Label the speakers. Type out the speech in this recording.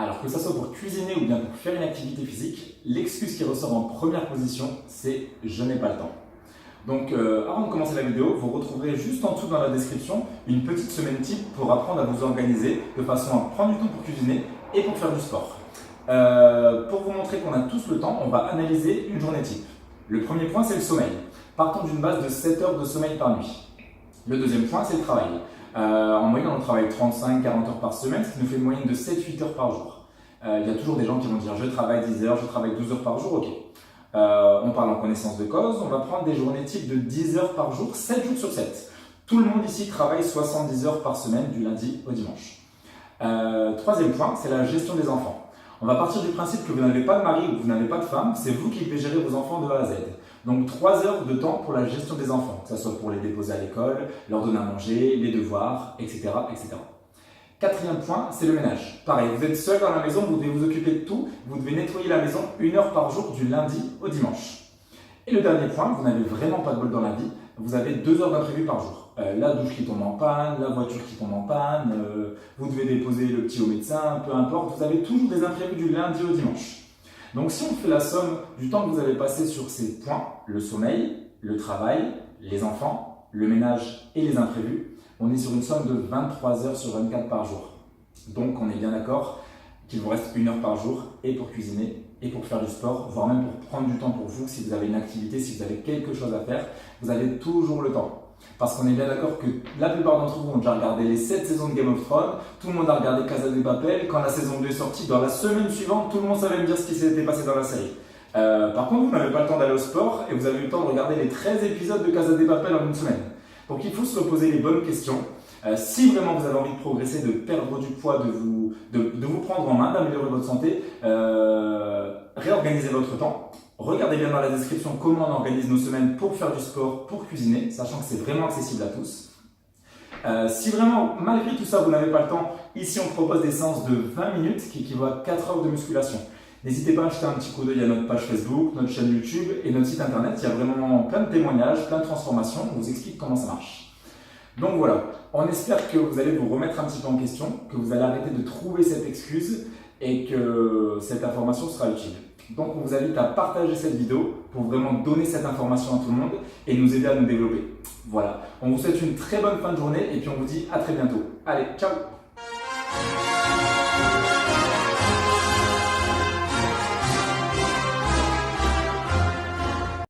Speaker 1: Alors que ça soit pour cuisiner ou bien pour faire une activité physique, l'excuse qui ressort en première position, c'est « je n'ai pas le temps ». Donc avant de commencer la vidéo, vous retrouverez juste en dessous dans la description une petite semaine type pour apprendre à vous organiser de façon à prendre du temps pour cuisiner et pour faire du sport. Pour vous montrer qu'on a tous le temps, on va analyser une journée type. Le premier point, c'est le sommeil. Partons d'une base de 7 heures de sommeil par nuit. Le deuxième point, c'est le travail. En moyenne, on travaille 35-40 heures par semaine, ce qui nous fait une moyenne de 7-8 heures par jour. Il y a toujours des gens qui vont dire « je travaille 10 heures, je travaille 12 heures par jour », ok. On parle en connaissance de cause, on va prendre des journées types de 10 heures par jour, 7 jours sur 7. Tout le monde ici travaille 70 heures par semaine, du lundi au dimanche. Troisième point, c'est la gestion des enfants. On va partir du principe que vous n'avez pas de mari ou que vous n'avez pas de femme, c'est vous qui devez gérer vos enfants de A à Z. Donc 3 heures de temps pour la gestion des enfants, que ce soit pour les déposer à l'école, leur donner à manger, les devoirs, etc. etc. Quatrième point, c'est le ménage. Pareil, vous êtes seul dans la maison, vous devez vous occuper de tout, vous devez nettoyer la maison 1 heure par jour du lundi au dimanche. Et le dernier point, vous n'avez vraiment pas de bol dans la vie, vous avez 2 heures d'imprévu par jour. La douche qui tombe en panne, la voiture qui tombe en panne, vous devez déposer le petit au médecin, peu importe, vous avez toujours des imprévus du lundi au dimanche. Donc si on fait la somme du temps que vous avez passé sur ces points, le sommeil, le travail, les enfants, le ménage et les imprévus, on est sur une somme de 23 heures sur 24 par jour. Donc on est bien d'accord qu'il vous reste 1 heure par jour et pour cuisiner et pour faire du sport, voire même pour prendre du temps pour vous, si vous avez une activité, si vous avez quelque chose à faire, vous avez toujours le temps. Parce qu'on est bien d'accord que la plupart d'entre vous ont déjà regardé les 7 saisons de Game of Thrones, tout le monde a regardé Casa de Papel, quand la saison 2 est sortie, dans la semaine suivante, tout le monde savait me dire ce qui s'était passé dans la série. Par contre, vous n'avez pas le temps d'aller au sport et vous avez eu le temps de regarder les 13 épisodes de Casa de Papel en une semaine. Donc il faut se reposer les bonnes questions. Si vraiment vous avez envie de progresser, de perdre du poids, de vous prendre en main, d'améliorer votre santé, réorganisez votre temps. Regardez bien dans la description comment on organise nos semaines pour faire du sport, pour cuisiner, sachant que c'est vraiment accessible à tous. Si vraiment, malgré tout ça, vous n'avez pas le temps, ici on propose des séances de 20 minutes qui équivaut à 4 heures de musculation. N'hésitez pas à jeter un petit coup d'œil à notre page Facebook, notre chaîne YouTube et notre site internet. Il y a vraiment plein de témoignages, plein de transformations. On vous explique comment ça marche. Donc voilà, on espère que vous allez vous remettre un petit peu en question, que vous allez arrêter de trouver cette excuse et que cette information sera utile. Donc on vous invite à partager cette vidéo pour vraiment donner cette information à tout le monde et nous aider à nous développer. Voilà, on vous souhaite une très bonne fin de journée et puis on vous dit à très bientôt. Allez, ciao!